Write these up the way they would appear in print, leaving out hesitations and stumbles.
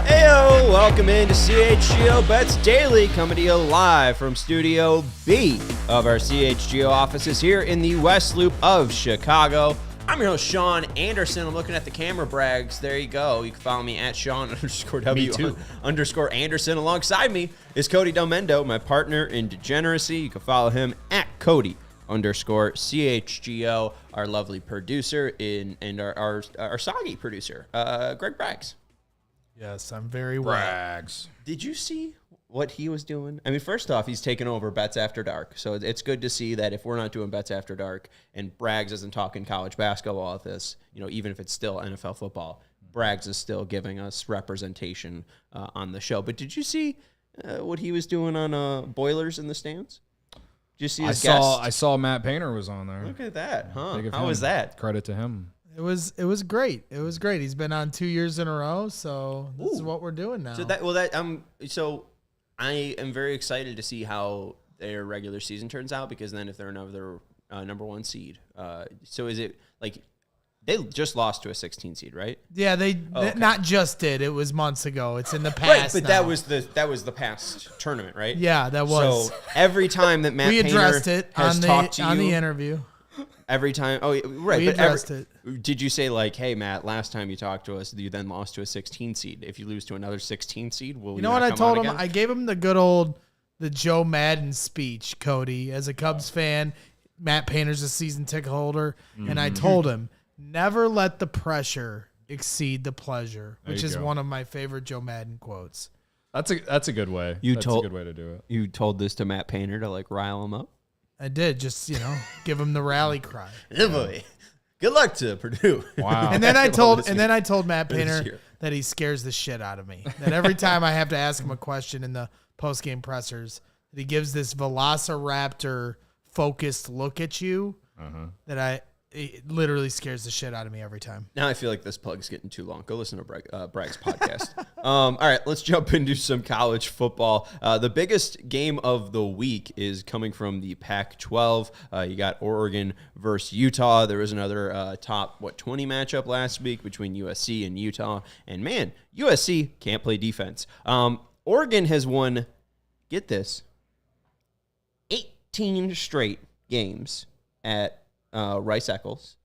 Heyo, welcome into CHGO Bets Daily, coming to you live from Studio B of our CHGO offices here in the West Loop of Chicago. I'm your host, Sean Anderson. I'm looking at the camera, Brags. There you go. You can follow me at Sean_W_Anderson. Alongside me is Cody Delmendo, my partner in degeneracy. You can follow him at Cody_CHGO, our lovely producer and our soggy producer, Greg Braggs. Yes, I'm very well. Brags. Did you see what he was doing? I mean, first off, he's taking over Bets After Dark. So it's good to see that if we're not doing Bets After Dark and Braggs isn't talking college basketball at this, even if it's still NFL football, Braggs is still giving us representation on the show. But did you see what he was doing on Boilers in the stands? Did you see his guest? I saw Matt Painter was on there. Look at that, huh? How was that? Credit to him. It was great. It was great. He's been on 2 years in a row, so this is what we're doing now. So I am very excited to see how their regular season turns out, because then if they're another number one seed, so is it like they just lost to a 16 seed, right? Yeah, they not just did. It was months ago. It's in the past. Right, but now. that was the past tournament, right? Yeah, that was. So every time that Matt we Painter addressed it has talked to you on the interview. Every time, right. We addressed it. Did you say like, hey, Matt, last time you talked to us, you then lost to a 16 seed. If you lose to another 16 seed, will you know what I told him? I gave him the good old Joe Madden speech, Cody. As a Cubs fan, Matt Painter's a season ticket holder, and I told him never let the pressure exceed the pleasure, which is one of my favorite Joe Madden quotes. That's a good way. That's a good way to do it. You told this to Matt Painter to like rile him up? I did, just give him the rally cry. Yeah, boy. Good luck to Purdue. Wow. And then I told Matt Painter that he scares the shit out of me. That every time I have to ask him a question in the post-game pressers, that he gives this Velociraptor focused look at you that it literally scares the shit out of me every time. Now I feel like this plug's getting too long. Go listen to Bragg's podcast. All right, let's jump into some college football. The biggest game of the week is coming from the Pac-12. You got Oregon versus Utah. There was another top 20 matchup last week between USC and Utah. And man, USC can't play defense. Oregon has won, get this, 18 straight games at Rice-Eccles.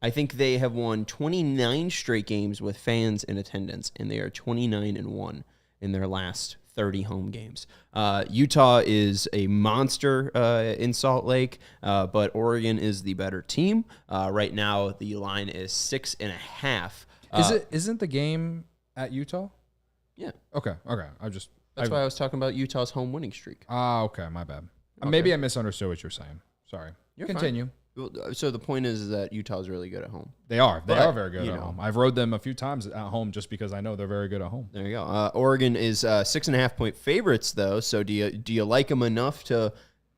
I think they have won 29 straight games with fans in attendance, and they are 29-1 in their last 30 home games. Utah is a monster in Salt Lake, but Oregon is the better team. Right now, the line is 6.5. Isn't the game at Utah? Yeah. Okay. That's why I was talking about Utah's home winning streak. Okay. My bad. Okay. Maybe I misunderstood what you're saying. Sorry. Continue. Fine. So the point is that Utah's really good at home. They are very good at home. I've rode them a few times at home just because I know they're very good at home. There you go. Oregon is 6.5 point favorites though. So do you like them enough to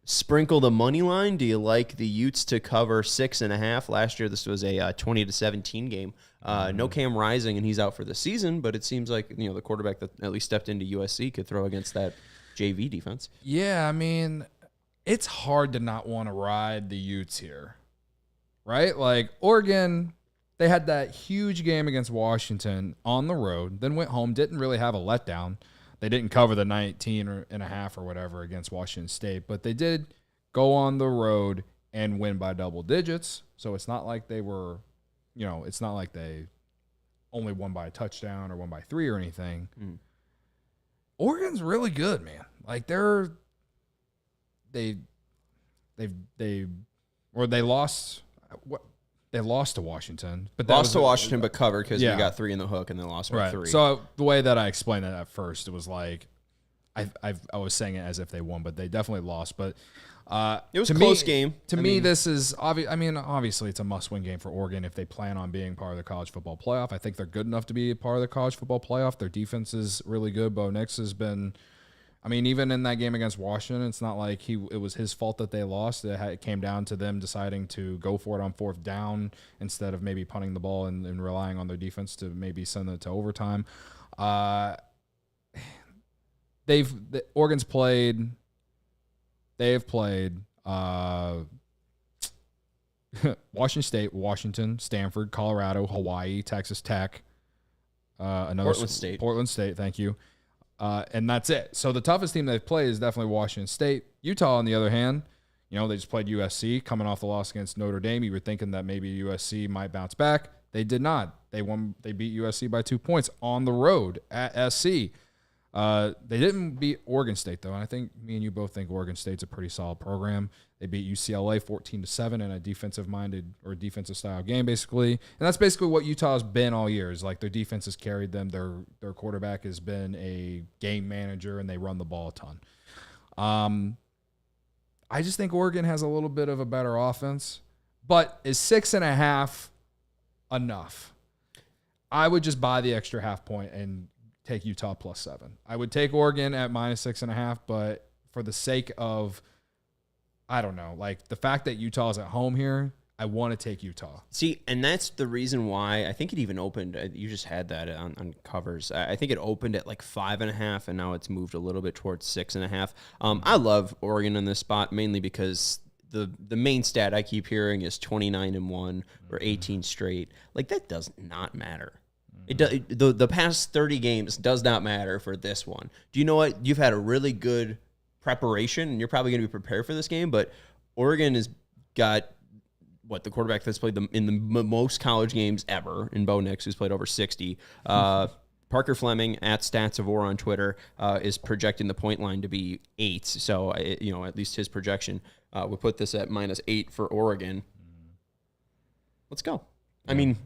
sprinkle the money line? Do you like the Utes to cover 6.5? Last year this was a 20-17 game. No Cam Rising, and he's out for the season. But it seems like the quarterback that at least stepped into USC could throw against that JV defense. Yeah, I mean, it's hard to not want to ride the Utes here, right? Like Oregon, they had that huge game against Washington on the road, then went home, didn't really have a letdown. They didn't cover the 19.5 or whatever against Washington State, but they did go on the road and win by double digits. So it's not like they were, it's not like they only won by a touchdown or won by 3 or anything. Oregon's really good, man. Like they lost. They lost to Washington, but but covered because you got 3 in the hook and then lost by 3. So the way that I explained it at first, it was like I was saying it as if they won, but they definitely lost. But It was a close game. To me, this is obvious. I mean, obviously, it's a must-win game for Oregon if they plan on being part of the college football playoff. I think they're good enough to be a part of the college football playoff. Their defense is really good. Bo Nix has been. I mean, even in that game against Washington, it's not like it was his fault that they lost. It came down to them deciding to go for it on 4th down instead of maybe punting the ball and relying on their defense to maybe send it to overtime. Oregon's played. They have played Washington State, Washington, Stanford, Colorado, Hawaii, Texas Tech, Portland State. Thank you. And that's it. So the toughest team they've played is definitely Washington State. Utah, on the other hand, they just played USC coming off the loss against Notre Dame. You were thinking that maybe USC might bounce back. They did not. They beat USC by 2 points on the road at SC. They didn't beat Oregon State, though. And I think me and you both think Oregon State's a pretty solid program. They beat UCLA 14-7 in a defensive-minded or defensive-style game, basically. And that's basically what Utah's been all year. Is like their defense has carried them. Their quarterback has been a game manager, and they run the ball a ton. I just think Oregon has a little bit of a better offense. But is 6.5 enough? I would just buy the extra half point and take Utah +7. I would take Oregon at -6.5, but for the sake of, I don't know, like the fact that Utah is at home here, I want to take Utah. See, and that's the reason why I think it even opened. You just had that on covers. I think it opened at like 5.5, and now it's moved a little bit towards 6.5. I love Oregon in this spot mainly because the main stat I keep hearing is 29-1 or 18 straight. Like that does not matter. The past 30 games does not matter for this one. Do you know what? You've had a really good preparation, and you're probably going to be prepared for this game, but Oregon has got, the quarterback that's played in the most college games ever in Bo Nix, who's played over 60. Parker Fleming at Stats of War on Twitter is projecting the point line to be 8. So, at least his projection would put this at -8 for Oregon. Let's go. Yeah. I mean,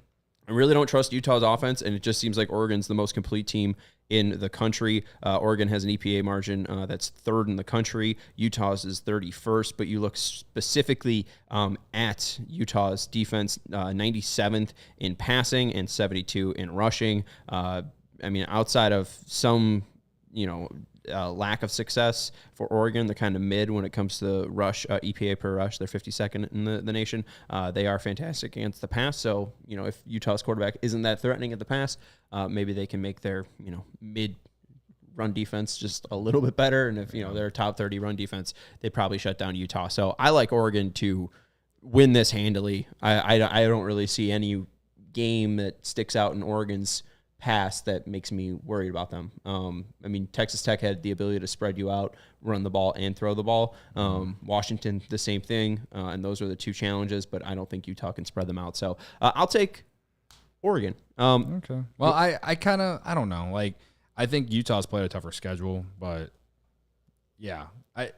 I really don't trust Utah's offense, and it just seems like Oregon's the most complete team in the country. Oregon has an EPA margin that's 3rd in the country. Utah's is 31st, but you look specifically at Utah's defense, 97th in passing and 72 in rushing. Outside of some, lack of success for Oregon, they're kind of mid when it comes to rush, EPA per rush. They're 52nd in the nation. They are fantastic against the pass. So, if Utah's quarterback isn't that threatening at the pass, maybe they can make their, mid run defense just a little bit better. And if, they're a top 30 run defense, they probably shut down Utah. So I like Oregon to win this handily. I don't really see any game that sticks out in Oregon's pass that makes me worried about them. Texas Tech had the ability to spread you out, run the ball, and throw the ball. Washington, the same thing, and those are the two challenges, but I don't think Utah can spread them out. So I'll take Oregon. Okay. Well, I don't know. Like, I think Utah's played a tougher schedule, but yeah. But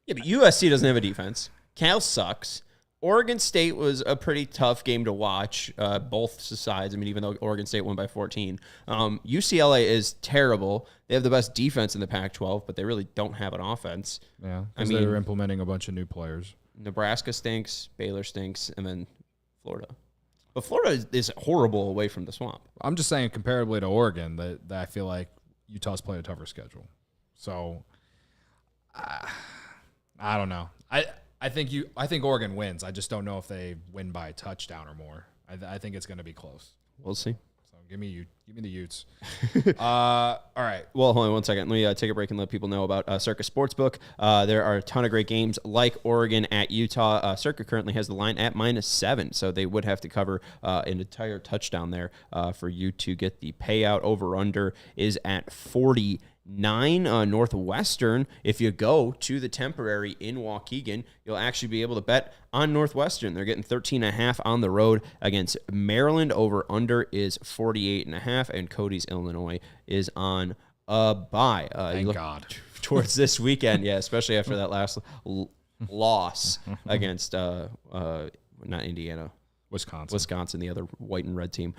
USC doesn't have a defense. Cal sucks. Oregon State was a pretty tough game to watch, both sides. Even though Oregon State won by 14. UCLA is terrible. They have the best defense in the Pac-12, but they really don't have an offense. Yeah, they're implementing a bunch of new players. Nebraska stinks, Baylor stinks, and then Florida. But Florida is horrible away from the swamp. I'm just saying, comparably to Oregon, that I feel like Utah's played a tougher schedule. So, I don't know. I think Oregon wins. I just don't know if they win by a touchdown or more. I think it's going to be close. We'll see. So give me the Utes. All right. Well, hold on 1 second. Let me take a break and let people know about CIRCA Sportsbook. There are a ton of great games like Oregon at Utah. CIRCA currently has the line at -7, so they would have to cover an entire touchdown there for you to get the payout. Over/under is at 49. Northwestern, if you go to the temporary in Waukegan, you'll actually be able to bet on Northwestern. They're getting 13.5 on the road against Maryland. Over/under is 48.5, and Cody's Illinois is on a bye. Thank God. Towards this weekend, yeah, especially after that last loss against not Indiana. Wisconsin, the other white and red team.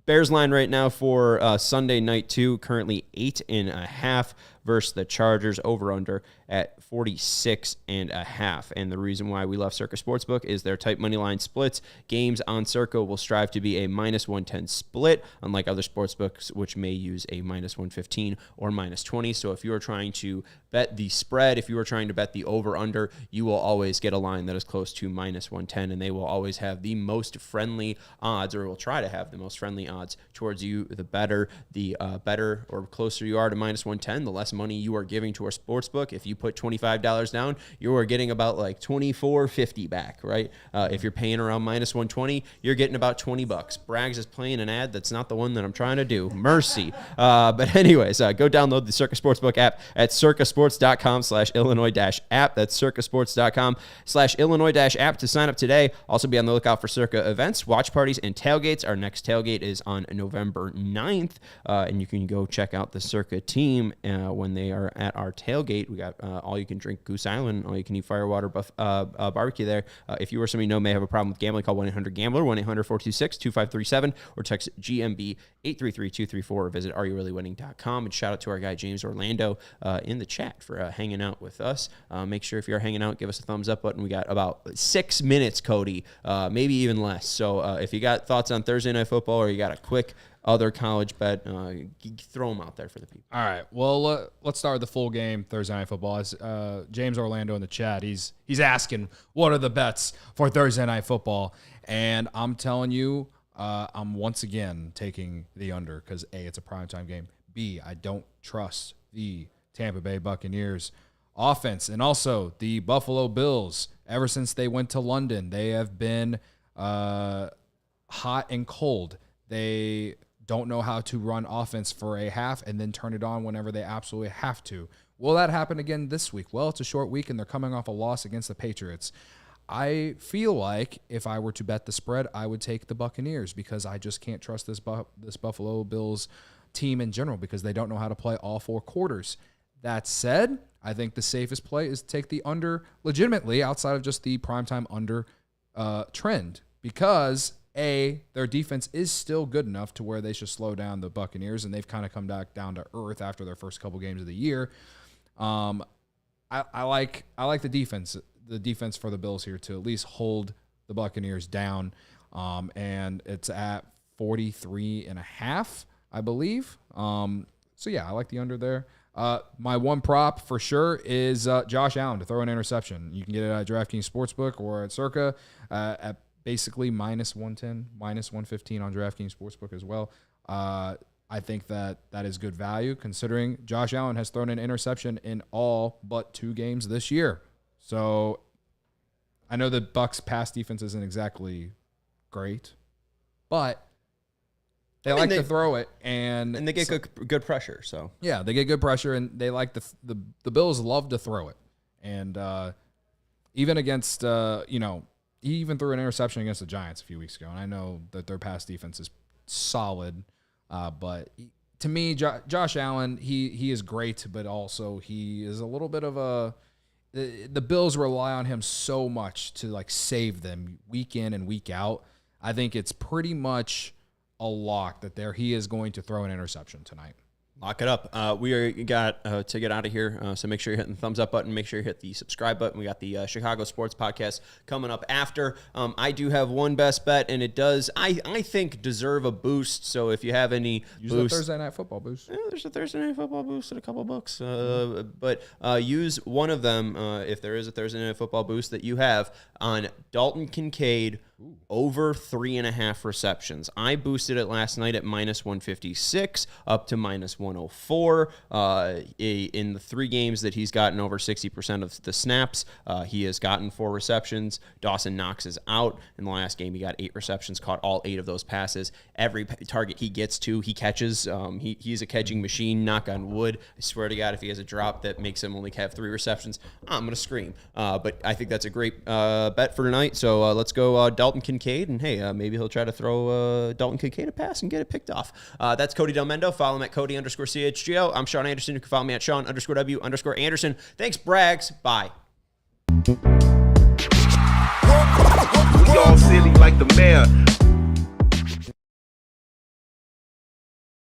Bears line right now for Sunday night too, currently 8.5 versus the Chargers, over under at 46.5. And the reason why we left CIRCA Sportsbook is their type money line splits. Games on CIRCA will strive to be a -110 split, unlike other sportsbooks, which may use a -115 or -20. So if you are trying to bet the spread, if you are trying to bet the over-under, you will always get a line that is close to -110, and they will always have the most friendly odds, or will try to have the most friendly odds towards you. The better or closer you are to -110, the less money you are giving to our sportsbook. If you put $25 down, you are getting about like $24.50 back, right? If you're paying around -120, you're getting about $20. Braggs is playing an ad that's not the one that I'm trying to do. Mercy. But anyways, go download the CIRCA Sportsbook app at circasports.com/Illinois-app. That's circasports.com/Illinois-app to sign up today. Also be on the lookout for CIRCA events, watch parties, and tailgates. Our next tailgate is on November 9th, and you can go check out the CIRCA team when they are at our tailgate. We got all-you-can-drink Goose Island, all-you-can-eat Firewater barbecue there. If you or somebody you know may have a problem with gambling, call 1-800-GAMBLER, 1-800-426-2537, or text GMB 833-234, or visit areyoureallywinning.com. And shout out to our guy James Orlando in the chat for hanging out with us. Make sure if you're hanging out, give us a thumbs up button. We got about 6 minutes, Cody, maybe even less. So if you got thoughts on Thursday Night Football, or you got a quick other college bet, throw them out there for the people. All right. Well, let's start with the full game Thursday Night Football. As James Orlando in the chat, he's asking, what are the bets for Thursday Night Football? And I'm telling you, I'm once again taking the under because, A, it's a primetime game. B, I don't trust the Tampa Bay Buccaneers offense. And also the Buffalo Bills, ever since they went to London, they have been hot and cold. They don't know how to run offense for a half and then turn it on whenever they absolutely have to. Will that happen again this week? Well, it's a short week, and they're coming off a loss against the Patriots. I feel like if I were to bet the spread, I would take the Buccaneers because I just can't trust this Buffalo Bills team in general because they don't know how to play all four quarters. That said, I think the safest play is to take the under legitimately outside of just the primetime under trend because A, their defense is still good enough to where they should slow down the Buccaneers, and they've kind of come back down to earth after their first couple games of the year. I like the defense for the Bills here to at least hold the Buccaneers down, and it's at 43.5, I believe. So yeah, I like the under there. My one prop for sure is Josh Allen to throw an interception. You can get it at DraftKings Sportsbook or at CIRCA at basically -110, -115 on DraftKings Sportsbook as well. I think that is good value considering Josh Allen has thrown an interception in all but 2 games this year. So I know the Bucs pass defense isn't exactly great, but they like to throw it and they get good pressure. So yeah, they get good pressure and they like the Bills love to throw it. And even against he even threw an interception against the Giants a few weeks ago, and I know that their pass defense is solid. But to me, Josh Allen, he is great, but also he is a little bit of the Bills rely on him so much to like save them week in and week out. I think it's pretty much a lock that he is going to throw an interception tonight. Lock it up. We got to get out of here, so make sure you're hitting the thumbs up button. Make sure you hit the subscribe button. We got the Chicago Sports Podcast coming up after. I do have one best bet, and it does, I think, deserve a boost. So if you have any use boost, a Thursday Night Football boost. Yeah, there's a Thursday Night Football boost at a couple bucks. But use one of them if there is a Thursday Night Football boost that you have on Dalton Kincaid. Over 3.5 receptions. I boosted it last night at -156 up to -104. In the 3 games that he's gotten over 60% of the snaps, he has gotten 4 receptions. Dawson Knox is out. In the last game, he got 8 receptions, caught all 8 of those passes. Every target he gets to, he catches. He's a catching machine, knock on wood. I swear to God, if he has a drop that makes him only have 3 receptions, I'm going to scream. But I think that's a great bet for tonight. So let's go Dalton Kincaid, and hey, maybe he'll try to throw Dalton Kincaid a pass and get it picked off. That's Cody Delmendo. Follow him at Cody_CHGO. I'm Sean Anderson. You can follow me at Sean_W_Anderson. Thanks, Braggs. Bye. We all silly like the mayor.